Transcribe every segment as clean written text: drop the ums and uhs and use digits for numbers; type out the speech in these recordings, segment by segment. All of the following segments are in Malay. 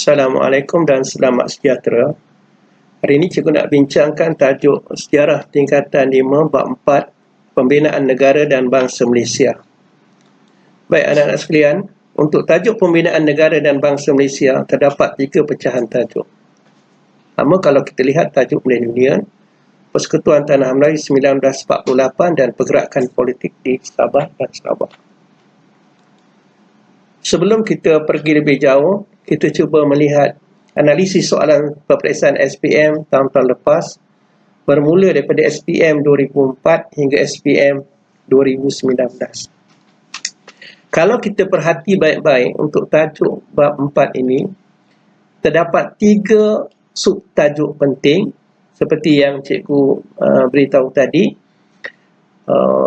Assalamualaikum dan selamat sejahtera. Hari ini cikgu nak bincangkan tajuk Sejarah Tingkatan 5 Bab 4 Pembinaan Negara dan Bangsa Malaysia. Baik anak-anak sekalian, untuk tajuk Pembinaan Negara dan Bangsa Malaysia terdapat 3 pecahan tajuk. Pertama, kalau kita lihat tajuk Millennium, Persekutuan Tanah Melayu 1948 dan Pergerakan Politik di Sabah dan Sarawak. Sebelum kita pergi lebih jauh, kita cuba melihat analisis soalan peperiksaan SPM tahun-tahun lepas bermula daripada SPM 2004 hingga SPM 2019. Kalau kita perhati baik-baik untuk tajuk bab 4 ini, terdapat 3 subtajuk penting seperti yang cikgu beritahu tadi.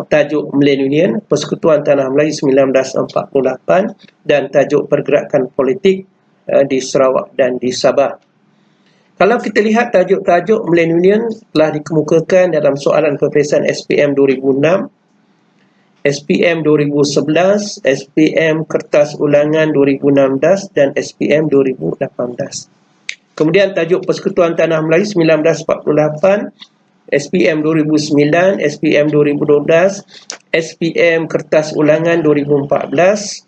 Tajuk Millennium, Persekutuan Tanah Melayu 1948 dan tajuk Pergerakan Politik di Sarawak dan di Sabah. Kalau kita lihat tajuk-tajuk Millennium telah dikemukakan dalam soalan peperiksaan SPM 2006, SPM 2011, SPM Kertas Ulangan 2016 dan SPM 2018. Kemudian tajuk Persekutuan Tanah Melayu 1948, SPM 2009, SPM 2012, SPM Kertas Ulangan 2014.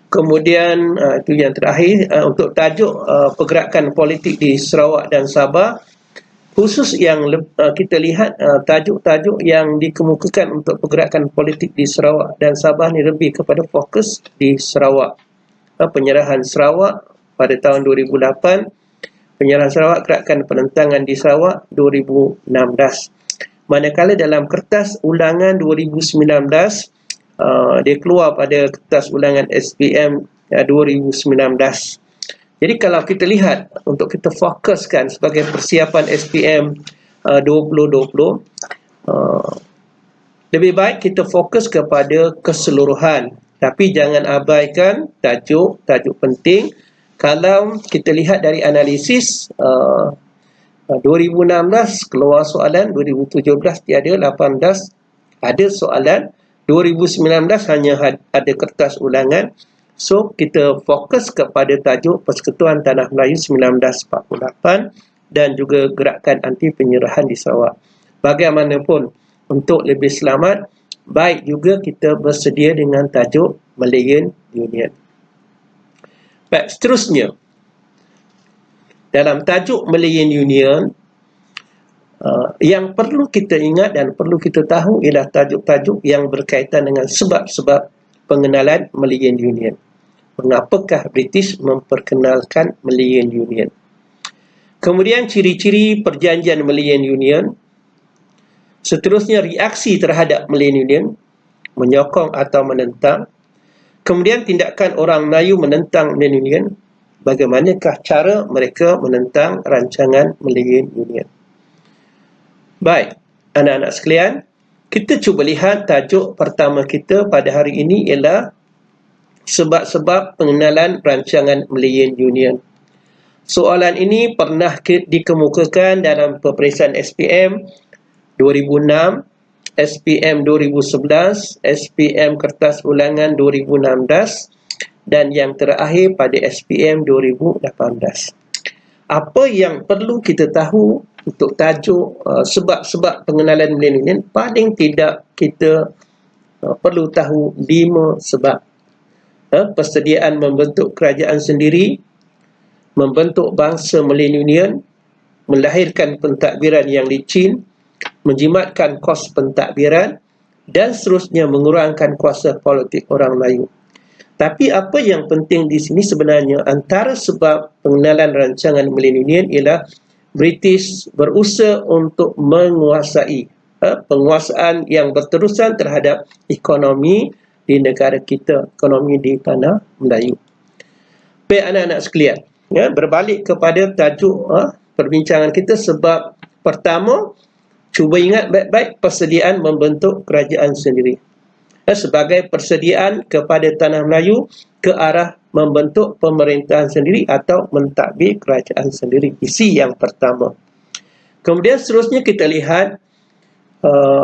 Kemudian itu yang terakhir untuk tajuk Pergerakan Politik di Sarawak dan Sabah. Khusus yang kita lihat tajuk-tajuk yang dikemukakan untuk pergerakan politik di Sarawak dan Sabah ni lebih kepada fokus di Sarawak. Penyerahan Sarawak pada tahun 2008, penyerahan Sarawak, Gerakan Penentangan di Sarawak 2016. Manakala dalam Kertas Ulangan 2019, dia keluar pada Kertas Ulangan SPM 2019. Jadi kalau kita lihat, untuk kita fokuskan sebagai persiapan SPM 2020, lebih baik kita fokus kepada keseluruhan. Tapi jangan abaikan tajuk penting. Kalau kita lihat dari analisis 2016 keluar soalan, 2017 tiada, 18 ada soalan, 2019 hanya ada kertas ulangan. So kita fokus kepada tajuk Persekutuan Tanah Melayu 1948 dan juga Gerakan Anti Penyerahan di Sarawak. Bagaimanapun, untuk lebih selamat, baik juga kita bersedia dengan tajuk Malayan Union. Baik, seterusnya, dalam tajuk Malayan Union, yang perlu kita ingat dan perlu kita tahu ialah tajuk-tajuk yang berkaitan dengan sebab-sebab pengenalan Malayan Union. Mengapakah British memperkenalkan Malayan Union? Kemudian ciri-ciri perjanjian Malayan Union. Seterusnya, reaksi terhadap Malayan Union, menyokong atau menentang. Kemudian tindakan orang Melayu menentang Malayan Union. Bagaimanakah cara mereka menentang rancangan Malayan Union? Baik, anak-anak sekalian, kita cuba lihat tajuk pertama kita pada hari ini ialah sebab-sebab pengenalan rancangan Malayan Union. Soalan ini pernah dikemukakan dalam peperiksaan SPM 2006, SPM 2011, SPM Kertas Ulangan 2016 dan yang terakhir pada SPM 2018. Apa yang perlu kita tahu untuk tajuk sebab-sebab pengenalan Malayan Union? Paling tidak kita perlu tahu 5 sebab. Persediaan membentuk kerajaan sendiri, membentuk bangsa Malayan Union, melahirkan pentadbiran yang licin, menjimatkan kos pentadbiran dan seterusnya mengurangkan kuasa politik orang Melayu. Tapi apa yang penting di sini sebenarnya, antara sebab pengenalan rancangan Malayan Union ialah British berusaha untuk menguasai penguasaan yang berterusan terhadap ekonomi di negara kita, ekonomi di tanah Melayu. Baik anak-anak sekalian, berbalik kepada tajuk perbincangan kita, sebab pertama, cuba ingat baik-baik persediaan membentuk kerajaan sendiri. Sebagai persediaan kepada tanah Melayu ke arah membentuk pemerintahan sendiri atau mentadbir kerajaan sendiri. Isi yang pertama. Kemudian seterusnya kita lihat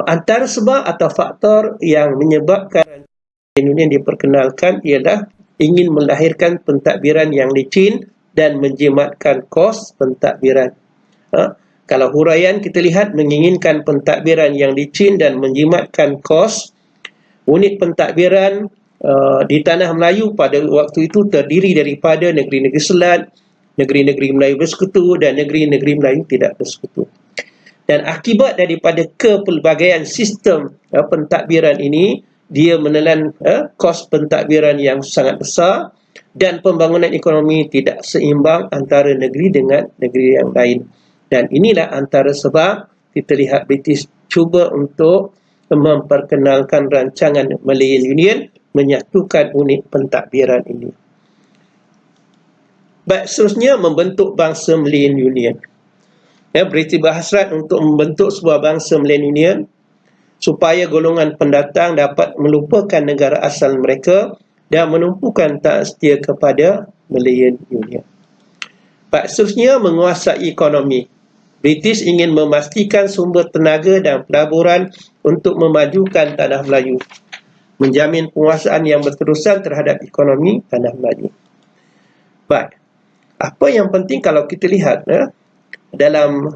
antara sebab atau faktor yang menyebabkan Union diperkenalkan ialah ingin melahirkan pentadbiran yang licin, dan menjimatkan kos pentadbiran. Kalau huraian kita lihat menginginkan pentadbiran yang licin dan menjimatkan kos. Unit pentadbiran di Tanah Melayu pada waktu itu terdiri daripada negeri-negeri Selat, negeri-negeri Melayu bersekutu dan negeri-negeri Melayu tidak bersekutu. Dan akibat daripada kepelbagaian sistem pentadbiran ini, dia menelan kos pentadbiran yang sangat besar dan pembangunan ekonomi tidak seimbang antara negeri dengan negeri yang lain. Dan inilah antara sebab kita lihat British cuba untuk memperkenalkan rancangan Malayan Union, menyatukan unit pentadbiran ini. Baik, seterusnya membentuk bangsa Malayan Union. British berhasrat untuk membentuk sebuah bangsa Malayan Union supaya golongan pendatang dapat melupakan negara asal mereka dan menumpukan taat setia kepada Malayan Union. Baik, seterusnya menguasai ekonomi. British ingin memastikan sumber tenaga dan pelaburan untuk memajukan Tanah Melayu, menjamin penguasaan yang berterusan terhadap ekonomi Tanah Melayu. Baik, apa yang penting kalau kita lihat dalam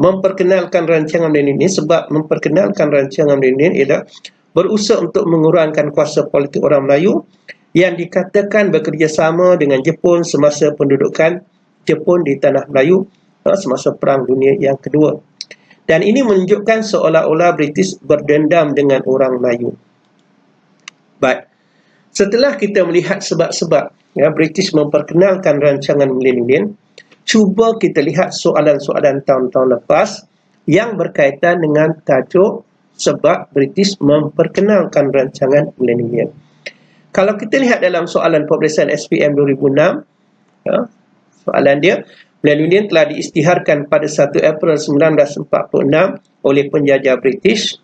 memperkenalkan rancangan Malayan ini, sebab memperkenalkan rancangan Malayan ini ialah berusaha untuk mengurangkan kuasa politik orang Melayu yang dikatakan bekerjasama dengan Jepun semasa pendudukan Jepun di Tanah Melayu semasa Perang Dunia yang Kedua. Dan ini menunjukkan seolah-olah British berdendam dengan orang Melayu. Baik, setelah kita melihat sebab-sebab British memperkenalkan rancangan Malayan Union, cuba kita lihat soalan-soalan tahun-tahun lepas yang berkaitan dengan tajuk sebab British memperkenalkan rancangan Malayan Union. Kalau kita lihat dalam soalan peperiksaan SPM 2006, soalan dia, Malayan Union telah diisytiharkan pada 1 April 1946 oleh penjajah British.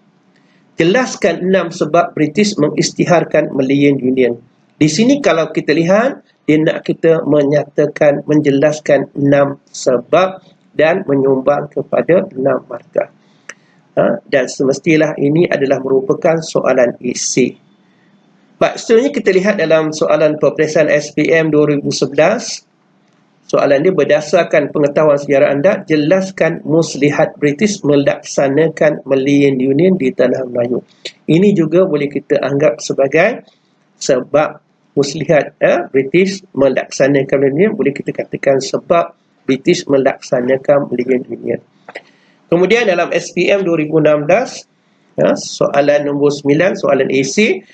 Jelaskan 6 sebab British mengisytiharkan Malayan Union. Di sini kalau kita lihat, dia nak kita menyatakan, menjelaskan 6 sebab dan menyumbang kepada 6 markah. Dan semestilah ini adalah merupakan soalan isi. Baik, seterusnya kita lihat dalam soalan peperiksaan SPM 2011. Soalan dia, berdasarkan pengetahuan sejarah anda, jelaskan muslihat British melaksanakan Malayan Union di Tanah Melayu. Ini juga boleh kita anggap sebagai sebab muslihat British melaksanakan Malayan Union, boleh kita katakan sebab British melaksanakan Malayan Union. Kemudian dalam SPM 2016, soalan nombor 9, soalan AC,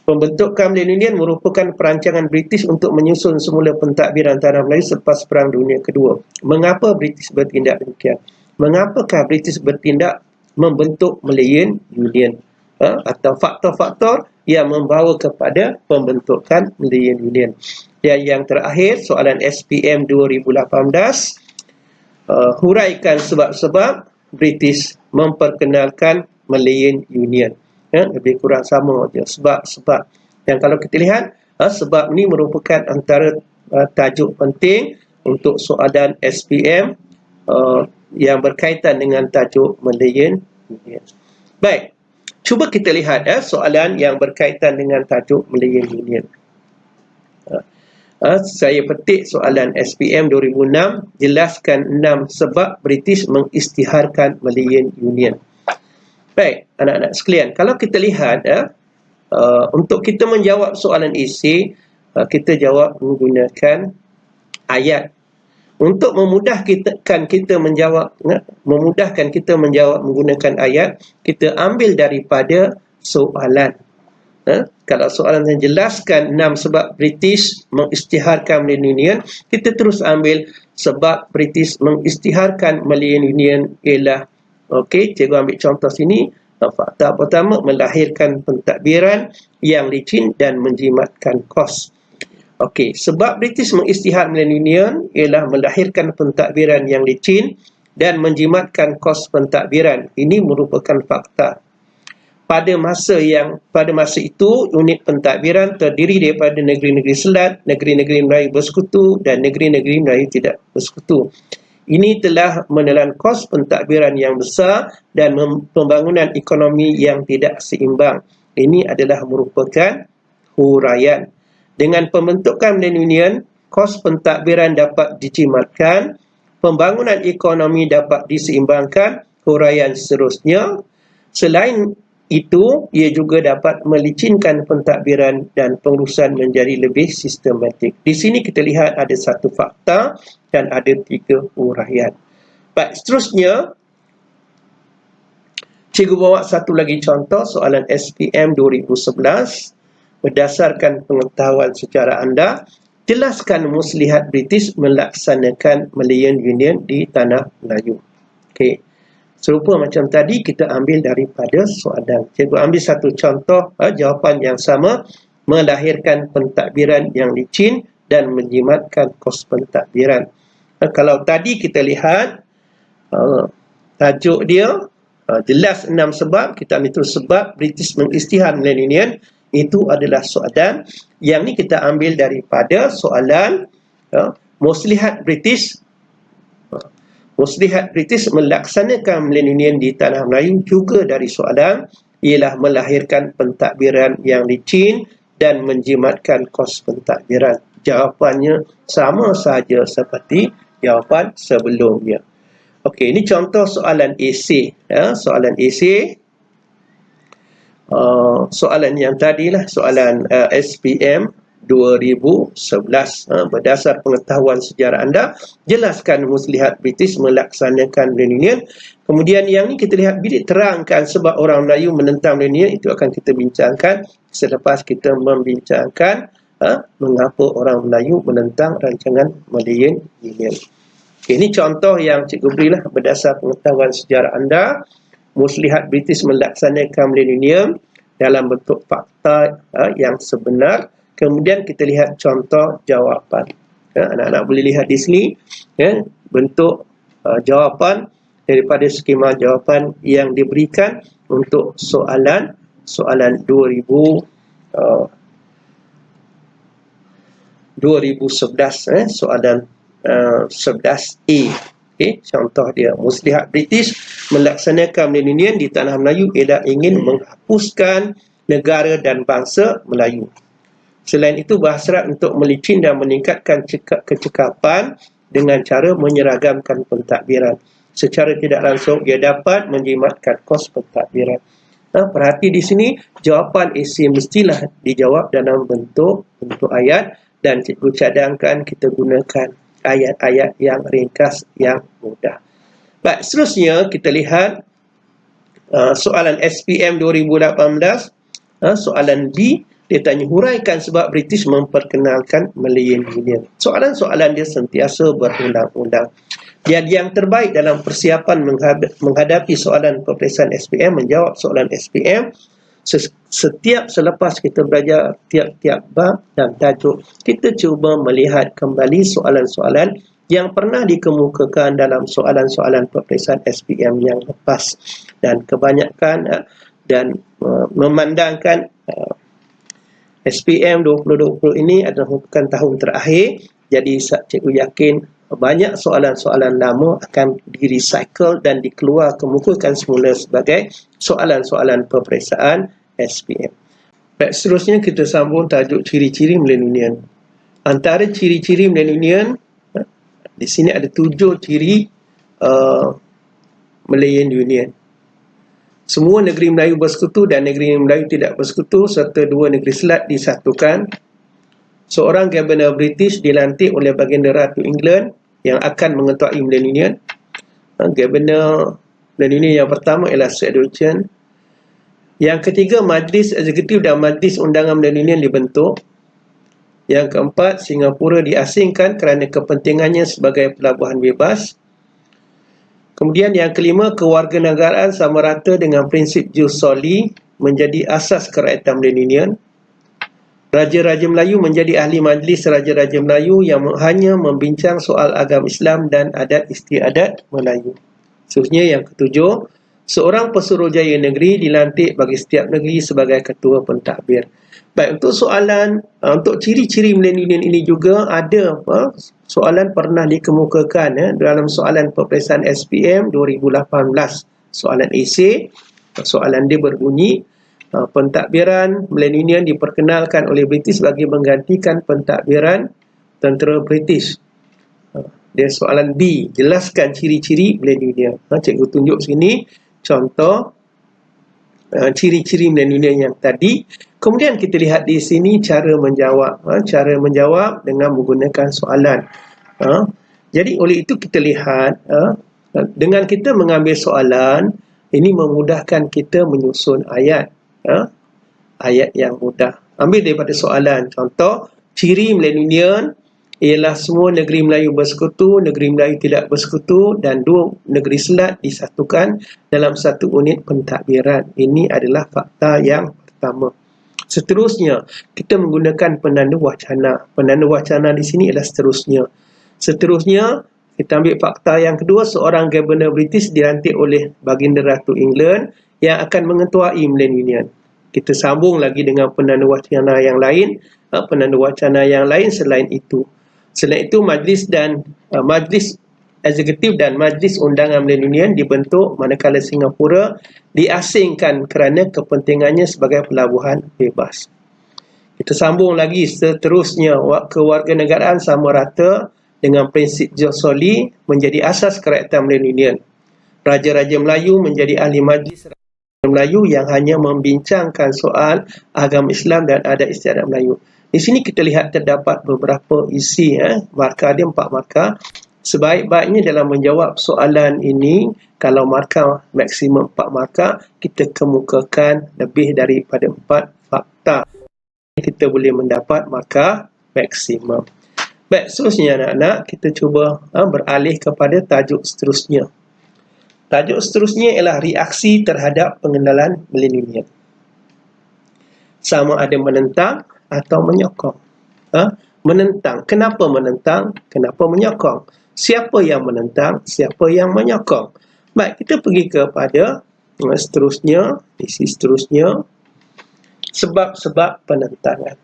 pembentukan Malayan Union merupakan perancangan British untuk menyusun semula pentadbiran Tanah Melayu selepas Perang Dunia Kedua. Mengapa British bertindak demikian? Mengapakah British bertindak membentuk Malayan Union? Atau faktor-faktor yang membawa kepada pembentukan Malayan Union. Dan yang terakhir, soalan SPM 2018, huraikan sebab-sebab British memperkenalkan Malayan Union. Lebih kurang sama je, sebab-sebab. Dan kalau kita lihat, sebab ini merupakan antara tajuk penting untuk soalan SPM yang berkaitan dengan tajuk Malayan Union. Baik, cuba kita lihat soalan yang berkaitan dengan tajuk Malayan Union. Saya petik soalan SPM 2006, jelaskan 6 sebab British mengisytiharkan Malayan Union. Baik, anak-anak sekalian, kalau kita lihat untuk kita menjawab soalan isi, kita jawab menggunakan ayat. Untuk memudahkan kita menjawab menggunakan ayat, kita ambil daripada soalan. Kalau soalan yang jelaskan 6 sebab British mengisytiharkan Malayan Union, kita terus ambil sebab British mengisytiharkan Malayan Union ialah, okey, cikgu ambil contoh sini. Fakta pertama, melahirkan pentadbiran yang licin dan menjimatkan kos. Okey, sebab British mengisytihar Malayan Union ialah melahirkan pentadbiran yang licin dan menjimatkan kos pentadbiran. Ini merupakan fakta. Pada masa itu, unit pentadbiran terdiri daripada negeri-negeri Selat, negeri-negeri Melayu bersekutu dan negeri-negeri Melayu tidak bersekutu. Ini telah menelan kos pentadbiran yang besar dan pembangunan ekonomi yang tidak seimbang. Ini adalah merupakan huraian. Dengan pembentukan Malayan Union, kos pentadbiran dapat dijimatkan, pembangunan ekonomi dapat diseimbangkan, huraian seterusnya. Selain itu, ia juga dapat melicinkan pentadbiran dan pengurusan menjadi lebih sistematik. Di sini kita lihat ada satu fakta dan ada 3 huraian. Baik, seterusnya, cikgu bawa satu lagi contoh soalan SPM 2011. Berdasarkan pengetahuan sejarah anda, jelaskan muslihat British melaksanakan Malayan Union di Tanah Melayu. Okey. Serupa macam tadi, kita ambil daripada soalan. Cikgu ambil satu contoh jawapan yang sama, melahirkan pentadbiran yang licin dan menjimatkan kos pentadbiran. Kalau tadi kita lihat tajuk dia, jelas 6 sebab, kita ambil terus sebab British mengisytihar Malayan Union, itu adalah soalan. Yang ni kita ambil daripada soalan muslihat British melaksanakan Malayan Union di Tanah Melayu, juga dari soalan ialah melahirkan pentadbiran yang licin dan menjimatkan kos pentadbiran. Jawapannya sama saja seperti jawapan sebelumnya. Okey, ini contoh soalan esei. Soalan esei. Soalan yang tadilah, soalan SPM 2011. Berdasar pengetahuan sejarah anda, jelaskan muslihat British melaksanakan Malayan Union. Kemudian yang ni kita lihat, bilik terangkan sebab orang Melayu menentang Malayan Union. Itu akan kita bincangkan selepas kita membincangkan mengapa orang Melayu menentang rancangan Malayan Union. Okay, ini contoh yang cikgu berilah berdasar pengetahuan sejarah anda. Muslihat British melaksanakan Malayan Union dalam bentuk fakta yang sebenar. Kemudian kita lihat contoh jawapan. Anak-anak boleh lihat di sini bentuk jawapan daripada skema jawapan yang diberikan untuk soalan 2011, soalan 11A. Okay, contoh dia, muslihat British melaksanakan Malayan Union di Tanah Melayu ialah ingin menghapuskan negara dan bangsa Melayu. Selain itu, berhasrat untuk melicin dan meningkatkan kecekapan dengan cara menyeragamkan pentadbiran. Secara tidak langsung, ia dapat menjimatkan kos pentadbiran. Perhati di sini, jawapan esei mestilah dijawab dalam bentuk ayat, dan cikgu cadangkan kita gunakan ayat-ayat yang ringkas, yang mudah. Baik, seterusnya kita lihat soalan SPM 2018. Soalan B, dia tanya huraikan sebab British memperkenalkan Malayan Union. Soalan-soalan dia sentiasa berulang-ulang. Dan yang terbaik dalam persiapan menghadapi soalan peperiksaan SPM, menjawab soalan SPM, selepas kita belajar tiap-tiap bab dan tajuk, kita cuba melihat kembali soalan-soalan yang pernah dikemukakan dalam soalan-soalan peperiksaan SPM yang lepas. Dan kebanyakan dan memandangkan SPM 2020 ini adalah bukan tahun terakhir, jadi cikgu yakin banyak soalan-soalan lama akan di-recycle dan kemukakan semula sebagai soalan-soalan peperiksaan SPM. Baik, seterusnya kita sambung tajuk ciri-ciri Malayan Union. Antara ciri-ciri Malayan Union, di sini ada 7 ciri Malayan Union. Semua negeri Melayu bersekutu dan negeri Melayu tidak bersekutu serta 2 negeri Selat disatukan. Seorang Governor British dilantik oleh Baginda Ratu England yang akan mengetuai Malayan Union. Governor Malayan Union yang pertama ialah Sir Edward Chen. Yang ketiga, Majlis Eksekutif dan Majlis Undangan Malayan Union dibentuk. Yang keempat, Singapura diasingkan kerana kepentingannya sebagai pelabuhan bebas. Kemudian yang kelima, kewarganegaraan sama rata dengan prinsip jus soli menjadi asas kerakyatan Malayan Union. Raja-Raja Melayu menjadi ahli majlis Raja-Raja Melayu yang hanya membincang soal agama Islam dan adat istiadat Melayu. Seterusnya yang ketujuh, seorang pesuruhjaya negeri dilantik bagi setiap negeri sebagai ketua pentadbir. Baik, untuk soalan, untuk ciri-ciri Malayan Union ini juga ada soalan pernah dikemukakan dalam soalan peperiksaan SPM 2018. Soalan esei, soalan dia berbunyi, pentadbiran Malayan Union diperkenalkan oleh British bagi menggantikan pentadbiran tentera British. Dia soalan B, jelaskan ciri-ciri blend union. Cikgu tunjuk sini contoh ciri-ciri blend union yang tadi. Kemudian kita lihat di sini cara menjawab. Cara menjawab dengan menggunakan soalan. Jadi oleh itu kita lihat dengan kita mengambil soalan, ini memudahkan kita menyusun ayat. Ayat yang mudah. Ambil daripada soalan. Contoh, ciri blend union ialah semua negeri Melayu bersekutu, negeri Melayu tidak bersekutu dan dua negeri Selat disatukan dalam satu unit pentadbiran. Ini adalah fakta yang pertama. Seterusnya, kita menggunakan penanda wacana. Penanda wacana di sini ialah seterusnya. Seterusnya, kita ambil fakta yang kedua, seorang Governor British dilantik oleh Baginda Ratu England yang akan mengetuai blend union. Kita sambung lagi dengan penanda wacana yang lain. Penanda wacana yang lain selain itu. Selain itu, Majlis Eksekutif dan Majlis Undangan Blend Union dibentuk manakala Singapura diasingkan kerana kepentingannya sebagai pelabuhan bebas. Kita sambung lagi seterusnya, kewarganegaraan sama rata dengan prinsip Josoli menjadi asas kerakyatan Blend Union. Raja-Raja Melayu menjadi ahli Majlis Raja Melayu yang hanya membincangkan soal agama Islam dan adat istiadat Melayu. Di sini kita lihat terdapat beberapa isi, markah dia 4 markah. Sebaik-baiknya dalam menjawab soalan ini, kalau markah maksimum 4 markah, kita kemukakan lebih daripada 4 fakta. Kita boleh mendapat markah maksimum. Baik, seterusnya anak-anak, kita cuba beralih kepada tajuk seterusnya. Tajuk seterusnya ialah reaksi terhadap pengenalan blend union. Sama ada menentang atau menyokong. Menentang. Kenapa menentang? Kenapa menyokong? Siapa yang menentang? Siapa yang menyokong? Baik, kita pergi kepada seterusnya, isi seterusnya. Sebab-sebab penentangan.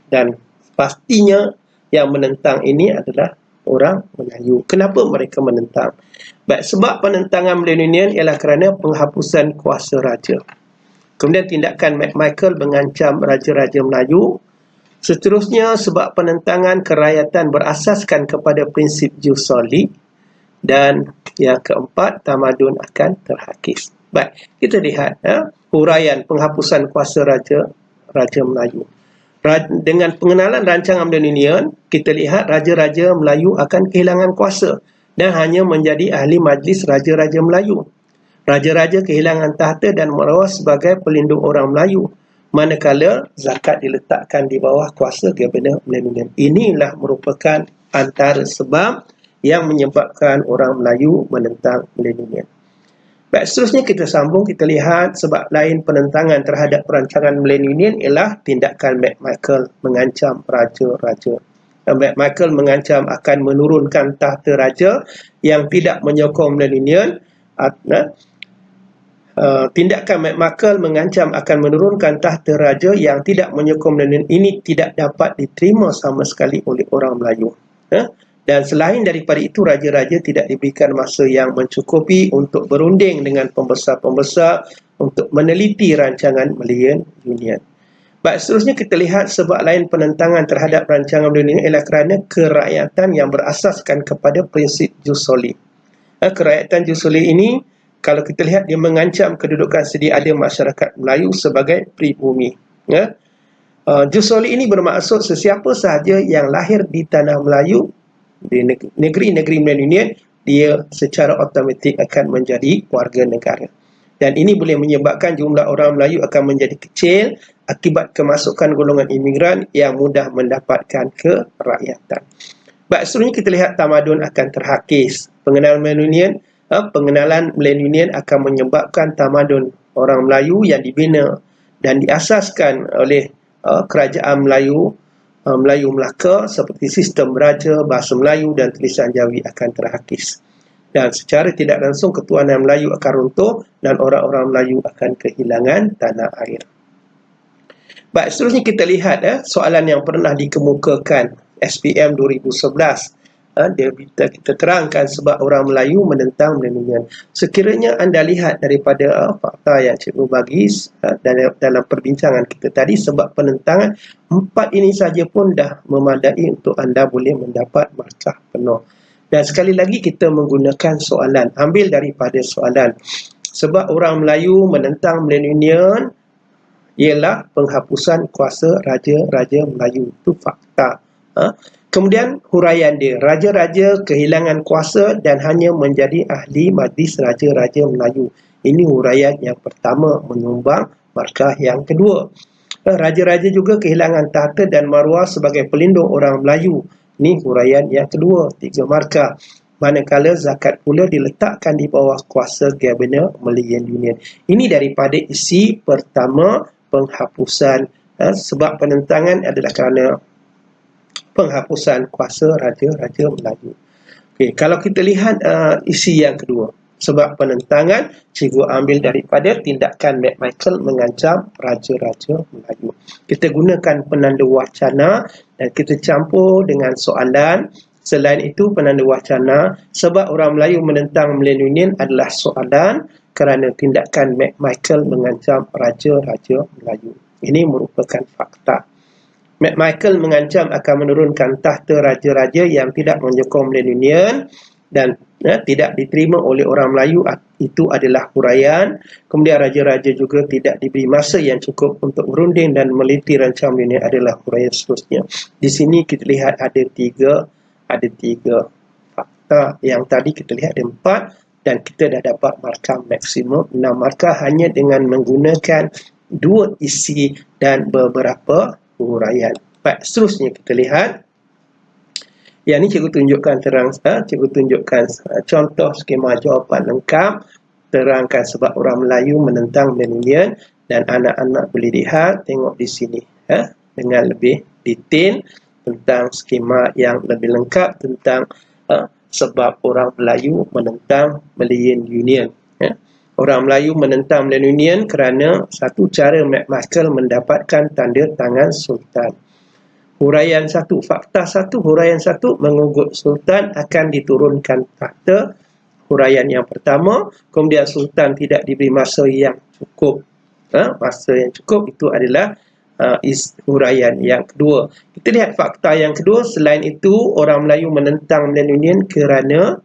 Dan pastinya yang menentang ini adalah orang Melayu. Kenapa mereka menentang? Baik, sebab penentangan blend union ialah kerana penghapusan kuasa raja. Kemudian tindakan McMichael mengancam Raja-Raja Melayu. Seterusnya, sebab penentangan kerakyatan berasaskan kepada prinsip jus soli. Dan yang keempat, tamadun akan terhakis. Baik, kita lihat huraian penghapusan kuasa Raja Melayu. Dengan pengenalan rancangan blend union, kita lihat Raja-Raja Melayu akan kehilangan kuasa dan hanya menjadi ahli Majlis Raja-Raja Melayu. Raja-raja kehilangan tahta dan maruah sebagai pelindung orang Melayu, manakala zakat diletakkan di bawah kuasa Governor Blend Union. Inilah merupakan antara sebab yang menyebabkan orang Melayu menentang Blend Union. Baik, seterusnya kita sambung, kita lihat sebab lain penentangan terhadap perancangan Blend Union ialah tindakan McMichael mengancam raja-raja. McMichael mengancam akan menurunkan tahta raja yang tidak menyokong Blend Union. Tindakan McMichael mengancam akan menurunkan tahta raja yang tidak menyokong Blend Union ini tidak dapat diterima sama sekali oleh orang Melayu. Dan selain daripada itu, raja-raja tidak diberikan masa yang mencukupi untuk berunding dengan pembesar-pembesar untuk meneliti rancangan Malayan Union. Baik, seterusnya kita lihat sebab lain penentangan terhadap rancangan Blend Union ialah kerana kerakyatan yang berasaskan kepada prinsip jus soli. Kerakyatan jus soli ini, kalau kita lihat, dia mengancam kedudukan sedia ada masyarakat Melayu sebagai pribumi. Jus soli ini bermaksud sesiapa sahaja yang lahir di tanah Melayu, di negeri-negeri Blend Union, dia secara automatik akan menjadi warga negara. Dan ini boleh menyebabkan jumlah orang Melayu akan menjadi kecil akibat kemasukan golongan imigran yang mudah mendapatkan kerakyatan. Baik, seterusnya kita lihat tamadun akan terhakis. Pengenalan Blend Union akan menyebabkan tamadun orang Melayu yang dibina dan diasaskan oleh kerajaan Melayu Melaka seperti sistem beraja, bahasa Melayu dan tulisan Jawi akan terhakis. Dan secara tidak langsung ketuanan Melayu akan runtuh dan orang-orang Melayu akan kehilangan tanah air. Baik, seterusnya kita lihat soalan yang pernah dikemukakan SPM 2011. dia kita terangkan sebab orang Melayu menentang milenial. Sekiranya anda lihat daripada fakta yang cikgu bagi dalam perbincangan kita tadi, sebab penentangan 4 ini saja pun dah memadai untuk anda boleh mendapat markah penuh. Dan sekali lagi kita menggunakan soalan, ambil daripada soalan. Sebab orang Melayu menentang milenial ialah penghapusan kuasa Raja-Raja Melayu. Itu fakta. Kemudian huraian dia, raja-raja kehilangan kuasa dan hanya menjadi ahli majlis Raja-Raja Melayu. Ini huraian yang pertama, menyumbang markah yang kedua. Raja-raja juga kehilangan tahta dan maruah sebagai pelindung orang Melayu. Ini huraian yang kedua, 3 markah. Manakala zakat pula diletakkan di bawah kuasa Gabenor Melayan Union. Ini daripada isi pertama, penghapusan. Sebab penentangan adalah kerana penghapusan kuasa Raja-Raja Melayu. Okey, kalau kita lihat isi yang kedua, sebab penentangan, cikgu ambil daripada tindakan McMichael mengancam Raja-Raja Melayu. Kita gunakan penanda wacana dan kita campur dengan soalan. Selain itu, penanda wacana, sebab orang Melayu menentang Melayan Union adalah soalan kerana tindakan McMichael mengancam Raja-Raja Melayu. Ini merupakan fakta. McMichael mengancam akan menurunkan tahta raja-raja yang tidak menyokong Melayan Union dan tidak diterima oleh orang Melayu. Itu adalah huraian. Kemudian raja-raja juga tidak diberi masa yang cukup untuk berunding dan meliti rancangan Melayan Union adalah huraian seterusnya. Di sini kita lihat ada tiga fakta. Yang tadi kita lihat ada 4 dan kita dah dapat markah maksimum 6 markah hanya dengan menggunakan 2 isi dan beberapa huraian. Baik, seterusnya kita lihat. Yang ini cikgu tunjukkan cikgu tunjukkan contoh skema jawapan lengkap. Terangkan sebab orang Melayu menentang Melayan dan anak-anak boleh lihat, tengok di sini dengan lebih detail tentang skema yang lebih lengkap tentang sebab orang Melayu menentang Melayan Union. Orang Melayu menentang Melayan Union kerana satu cara McMichael mendapatkan tanda tangan Sultan. Huraian 1, fakta 1, huraian 1, mengugut Sultan akan diturunkan tahta. Huraian yang pertama, kemudian Sultan tidak diberi masa yang cukup. Masa yang cukup itu adalah huraian yang kedua. Kita lihat fakta yang kedua, selain itu orang Melayu menentang Melayan Union kerana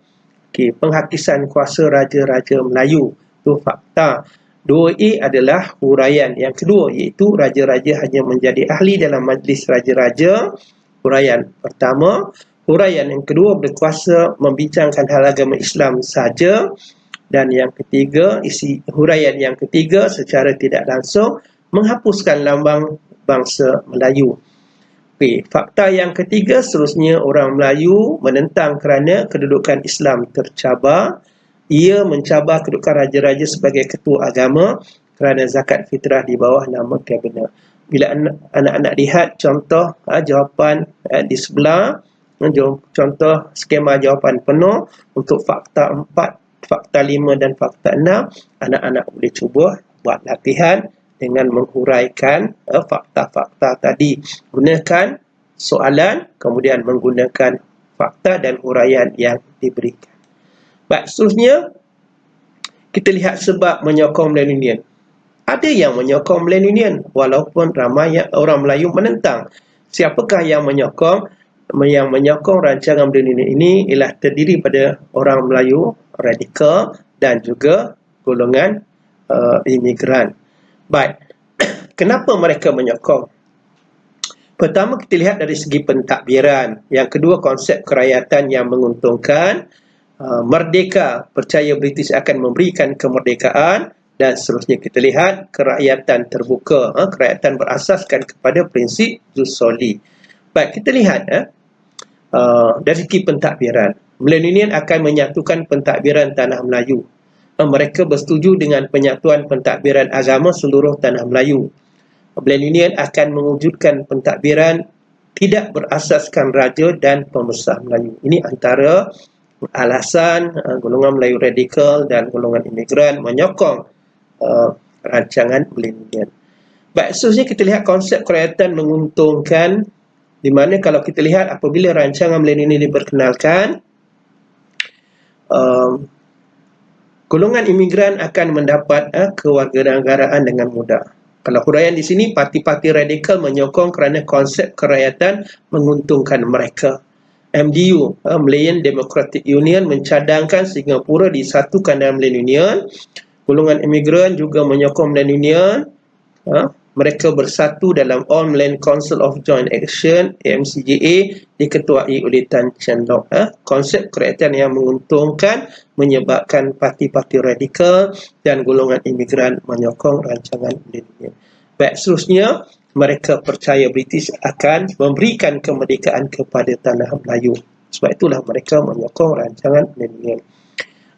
penghakisan kuasa Raja-Raja Melayu. Itu fakta. 2A adalah huraian yang kedua, iaitu raja-raja hanya menjadi ahli dalam majlis raja-raja. Huraian pertama. Huraian yang kedua, berkuasa membincangkan hal agama Islam saja. Dan yang ketiga, isi huraian yang ketiga secara tidak langsung menghapuskan lambang bangsa Melayu. Okey, fakta yang ketiga seterusnya, orang Melayu menentang kerana kedudukan Islam tercabar. Ia mencabar kedudukan raja-raja sebagai ketua agama kerana zakat fitrah di bawah nama Gabenor. Bila anak-anak lihat contoh jawapan di sebelah, contoh skema jawapan penuh untuk fakta 4, fakta 5 dan fakta 6, anak-anak boleh cuba buat latihan dengan menghuraikan fakta-fakta tadi. Gunakan soalan, kemudian menggunakan fakta dan huraian yang diberikan. Baik, seterusnya kita lihat sebab menyokong Melayan Union. Ada yang menyokong Melayan Union walaupun ramai orang Melayu menentang. Siapakah yang menyokong? Yang menyokong rancangan Melayan Union ini ialah terdiri pada orang Melayu radikal dan juga golongan imigran. Baik, kenapa mereka menyokong? Pertama, kita lihat dari segi pentadbiran. Yang kedua, konsep kerakyatan yang menguntungkan. Merdeka, percaya British akan memberikan kemerdekaan, dan seterusnya kita lihat kerakyatan terbuka, kerakyatan berasaskan kepada prinsip jus soli. Baik, kita lihat dari segi pentadbiran. Melayan Union akan menyatukan pentadbiran tanah Melayu. Mereka bersetuju dengan penyatuan pentadbiran agama seluruh tanah Melayu. Melayan Union akan mewujudkan pentadbiran tidak berasaskan raja dan pembesar Melayu. Ini antara alasan golongan Melayu radikal dan golongan imigran menyokong rancangan Melayan Union. Baik, seterusnya kita lihat konsep kerakyatan menguntungkan. Di mana kalau kita lihat apabila rancangan milenium ini diperkenalkan, golongan imigran akan mendapat kewarganegaraan dengan mudah. Kalau huraian di sini, parti-parti radikal menyokong kerana konsep kerakyatan menguntungkan mereka. MDU, Malayan Democratic Union, mencadangkan Singapura disatukan dalam Malayan Union. Golongan imigran juga menyokong Malayan Union. Mereka bersatu dalam All Malayan Council of Joint Action AMCJA diketuai oleh Tan Cheng Lock. Konsep kerakyatan yang menguntungkan menyebabkan parti-parti radikal dan golongan imigran menyokong rancangan milenium. Baik, seterusnya mereka percaya British akan memberikan kemerdekaan kepada tanah Melayu. Sebab itulah mereka menyokong rancangan milenium.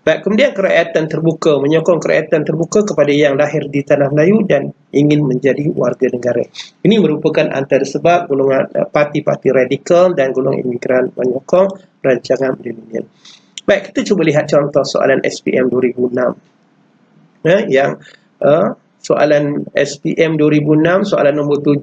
Baik, kemudian kerakyatan terbuka, menyokong kerakyatan terbuka kepada yang lahir di tanah Melayu dan ingin menjadi warga negara. Ini merupakan antara sebab golongan parti-parti radikal dan golongan imigran menyokong rancangan milenium. Baik, kita cuba lihat contoh soalan SPM 2006. Soalan SPM 2006, soalan nombor 7,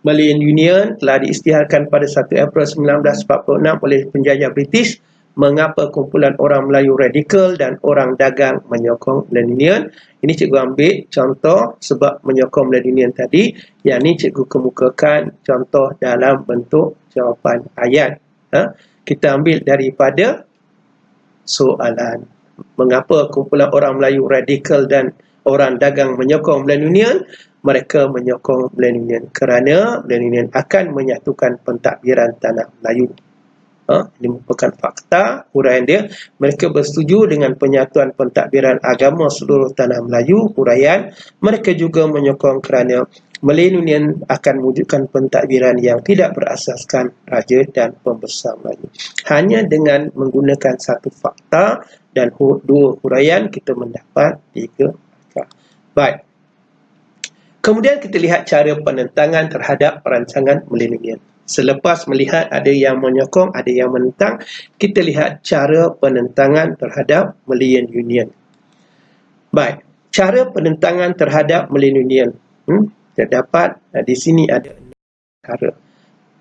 Malayan Union telah diisytiharkan pada 1 April 1946 oleh penjajah British. Mengapa kumpulan orang Melayu radikal dan orang dagang menyokong Malayan Union? Ini cikgu ambil contoh sebab menyokong Malayan Union tadi. Yang ini cikgu kemukakan contoh dalam bentuk jawapan ayat. Kita ambil daripada soalan. Mengapa kumpulan orang Melayu radikal dan orang dagang menyokong Malayan Union? Mereka menyokong Malayan Union kerana Malayan Union akan menyatukan pentadbiran tanah Melayu. Ini merupakan fakta huraian dia. Mereka bersetuju dengan penyatuan pentadbiran agama seluruh tanah Melayu. Huraian, mereka juga menyokong kerana Malayan Union akan mewujudkan pentadbiran yang tidak berasaskan raja dan pembesar Melayu. Hanya dengan menggunakan satu fakta dan dua huraian, kita mendapat 3 fakta. Baik. Kemudian kita lihat cara penentangan terhadap rancangan milenium. Selepas melihat ada yang menyokong, ada yang menentang, kita lihat cara penentangan terhadap Malayan Union. Baik, cara penentangan terhadap Malayan Union. Terdapat di sini ada cara.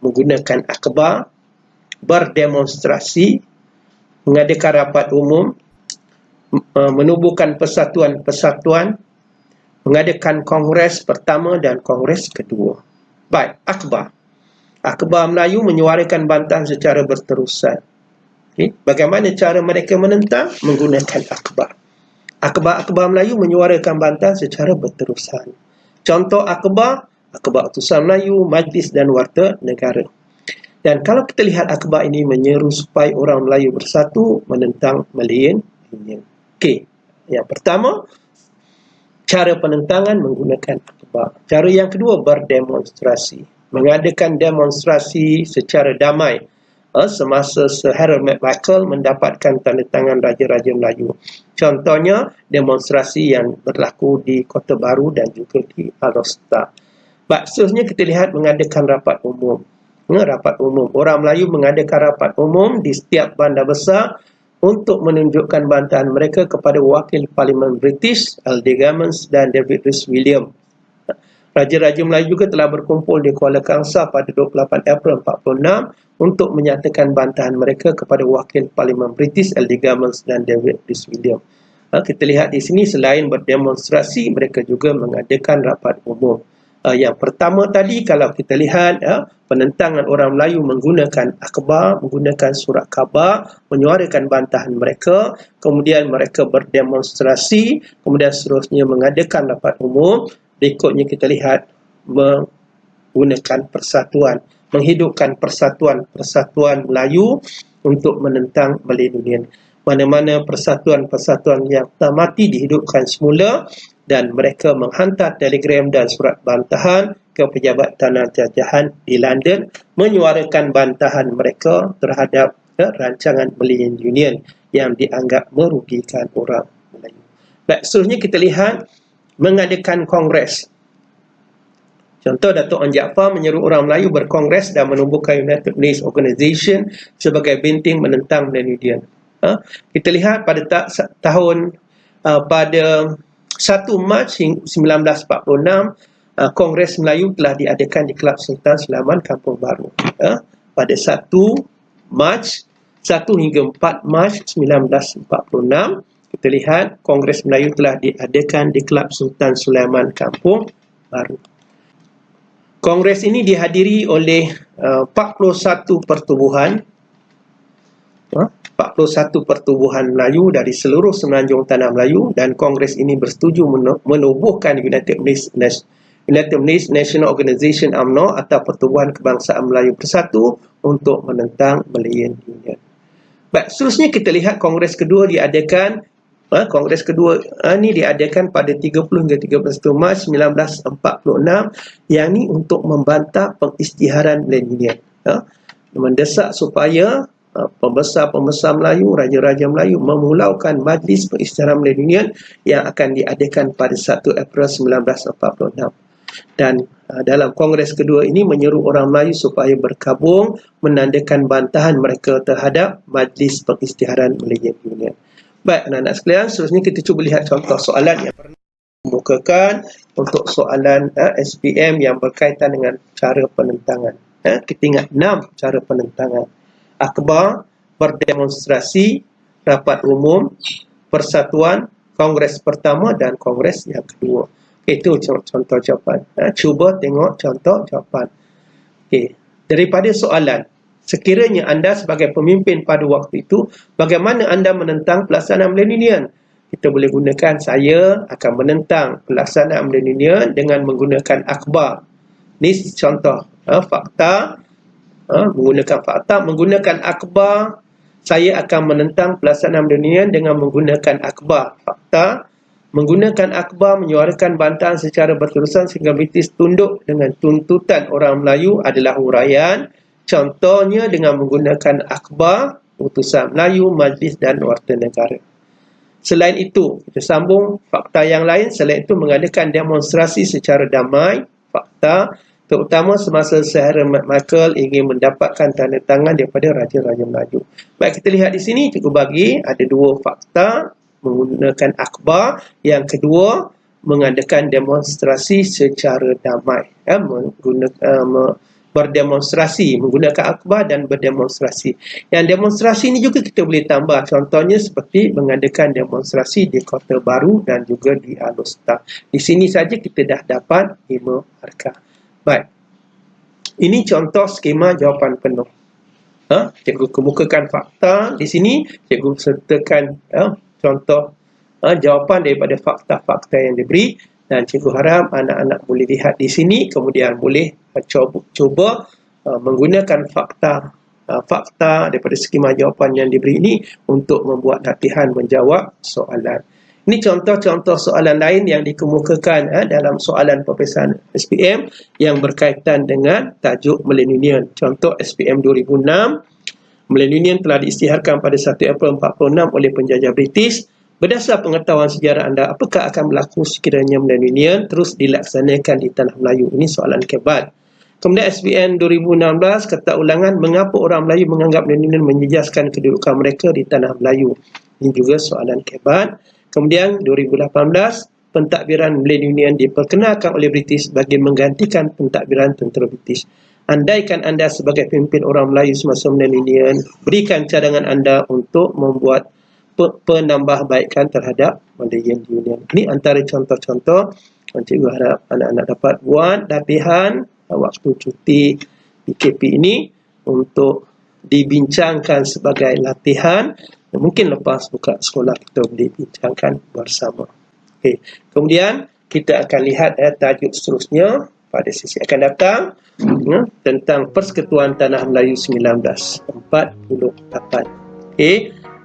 Menggunakan akhbar, berdemonstrasi, mengadakan rapat umum, menubuhkan persatuan-persatuan, mengadakan kongres pertama dan kongres kedua. Baik, akhbar. Akhbar Melayu menyuarakan bantahan secara berterusan. Bagaimana cara mereka menentang? Menggunakan akhbar. Akhbar-akhbar Melayu menyuarakan bantahan secara berterusan. Contoh akhbar Utusan Melayu, Majlis dan Warta Negara. Dan kalau kita lihat akhbar ini menyeru supaya orang Melayu bersatu menentang Malayan Union. Okey, yang pertama, cara penentangan menggunakan akhbar. Cara yang kedua, berdemonstrasi. Mengadakan demonstrasi secara damai semasa Sir Harold Macmillan mendapatkan tanda tangan Raja-Raja Melayu. Contohnya, demonstrasi yang berlaku di Kota Baru dan juga di Alor-Setar. Seterusnya kita lihat mengadakan rapat umum. Rapat umum. Orang Melayu mengadakan rapat umum di setiap bandar besar untuk menunjukkan bantahan mereka kepada wakil Parlimen British, L.D. Gammons dan David Rhys-Williams. Raja-Raja Melayu juga telah berkumpul di Kuala Kangsar pada 28 April 1946 untuk menyatakan bantahan mereka kepada wakil Parlimen British, L.D. Gammons dan David Rhys-Williams. Kita lihat di sini selain berdemonstrasi, mereka juga mengadakan rapat umum. Yang pertama tadi, kalau kita lihat penentangan orang Melayu menggunakan akhbar, menggunakan surat khabar, menyuarakan bantahan mereka, kemudian mereka berdemonstrasi, kemudian seterusnya mengadakan rapat umum. Berikutnya kita lihat menggunakan persatuan, menghidupkan persatuan Melayu untuk menentang Malayan Union. Mana-mana persatuan-persatuan yang telah mati dihidupkan semula dan mereka menghantar telegram dan surat bantahan ke pejabat tanah jajahan di London menyuarakan bantahan mereka terhadap rancangan Malayan Union yang dianggap merugikan orang Melayu. Baik, seterusnya kita lihat mengadakan kongres. Contoh, Datuk An Jaafar menyeru orang Melayu berkongres dan menubuhkan United Nations Organization sebagai benteng menentang Malayan Union. Kita lihat pada pada 1 Mac 1946, Kongres Melayu telah diadakan di Kelab Sultan Sulaiman Kampung Baru pada 1 Mac 1 hingga 4 Mac 1946. Kita lihat Kongres Melayu telah diadakan di Kelab Sultan Sulaiman Kampung Baru. Kongres ini dihadiri oleh 41 pertubuhan 41 pertubuhan Melayu dari seluruh semenanjung tanah Melayu, dan Kongres ini bersetuju menubuhkan United Nations National Organisation UMNO atau Pertubuhan Kebangsaan Melayu Bersatu untuk menentang Malayan Union. Baik, seterusnya kita lihat Kongres kedua diadakan. Kongres kedua ini diadakan pada 30 hingga 31 Mac 1946, yang ini untuk membantah pengisytiharan Malayan Union. Mendesak supaya pembesar-pembesar Melayu, raja-raja Melayu memulaukan Majlis Pengisytiharan Malayan Union yang akan diadakan pada 1 April 1946. Dan dalam Kongres kedua ini menyeru orang Melayu supaya berkabung menandakan bantahan mereka terhadap Majlis Pengisytiharan Malayan Union. Baik, anak-anak sekalian, seterusnya kita cuba lihat contoh soalan yang pernah dikemukakan untuk soalan SPM yang berkaitan dengan cara penentangan. Kita ingat 6 cara penentangan. Akhbar, berdemonstrasi, rapat umum, persatuan, kongres pertama dan kongres yang kedua. Itu contoh jawapan. Cuba tengok contoh jawapan. Daripada soalan, sekiranya anda sebagai pemimpin pada waktu itu, bagaimana anda menentang pelaksanaan Malayan Union? Kita boleh gunakan, saya akan menentang pelaksanaan Malayan Union dengan menggunakan akhbar. Ini contoh fakta. Menggunakan akhbar, saya akan menentang pelaksanaan Malayan Union dengan menggunakan akhbar. Fakta, menggunakan akhbar menyuarakan bantahan secara berterusan sehingga British tunduk dengan tuntutan orang Melayu adalah huraian. Contohnya dengan menggunakan akhbar, utusan Melayu, majlis dan warta negara. Selain itu, kita sambung fakta yang lain. Selain itu, mengadakan demonstrasi secara damai. Fakta, terutama semasa Sir Michael ingin mendapatkan tanda tangan daripada Raja-Raja Melayu. Baik, kita lihat di sini cikgu bagi ada 2 fakta, menggunakan akhbar. Yang kedua, mengadakan demonstrasi secara damai. Berdemonstrasi, menggunakan akhbar dan berdemonstrasi. Yang demonstrasi ini juga kita boleh tambah. Contohnya seperti mengadakan demonstrasi di Kota Baru dan juga di Alor. Di sini saja kita dah dapat 5 markah. Baik. Ini contoh skema jawapan penuh. Cikgu kemukakan fakta di sini, cikgu sertakan contoh jawapan daripada fakta-fakta yang diberi, dan cikgu harap anak-anak boleh lihat di sini, kemudian boleh cuba menggunakan fakta daripada skema jawapan yang diberi ini untuk membuat latihan menjawab soalan. Ini contoh-contoh soalan lain yang dikemukakan dalam soalan peperiksaan SPM yang berkaitan dengan tajuk Malayan Union. Contoh SPM 2006, Malayan Union telah diisytiharkan pada 1 April 1946 oleh penjajah British. Berdasar pengetahuan sejarah anda, apakah akan berlaku sekiranya Malayan Union terus dilaksanakan di Tanah Melayu? Ini soalan kebat. Kemudian SPM 2016, kata ulangan, mengapa orang Melayu menganggap Malayan Union menjejaskan kedudukan mereka di Tanah Melayu? Ini juga soalan kebat. Kemudian 2018, pentadbiran Malayan Union diperkenalkan oleh British bagi menggantikan pentadbiran tentera British. Andaikan anda sebagai pemimpin orang Melayu semasa Malayan Union, berikan cadangan anda untuk membuat penambahbaikan terhadap Malayan Union. Ini antara contoh-contoh. Cikgu harap anak-anak dapat buat latihan waktu cuti PKP ini untuk dibincangkan sebagai latihan. Mungkin lepas buka sekolah kita boleh bincangkan bersama. Kemudian kita akan lihat tajuk seterusnya pada sesi akan datang tentang Persekutuan Tanah Melayu 1948.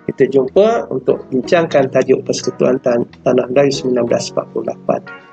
Kita jumpa untuk bincangkan tajuk Persekutuan Tanah Melayu 1948.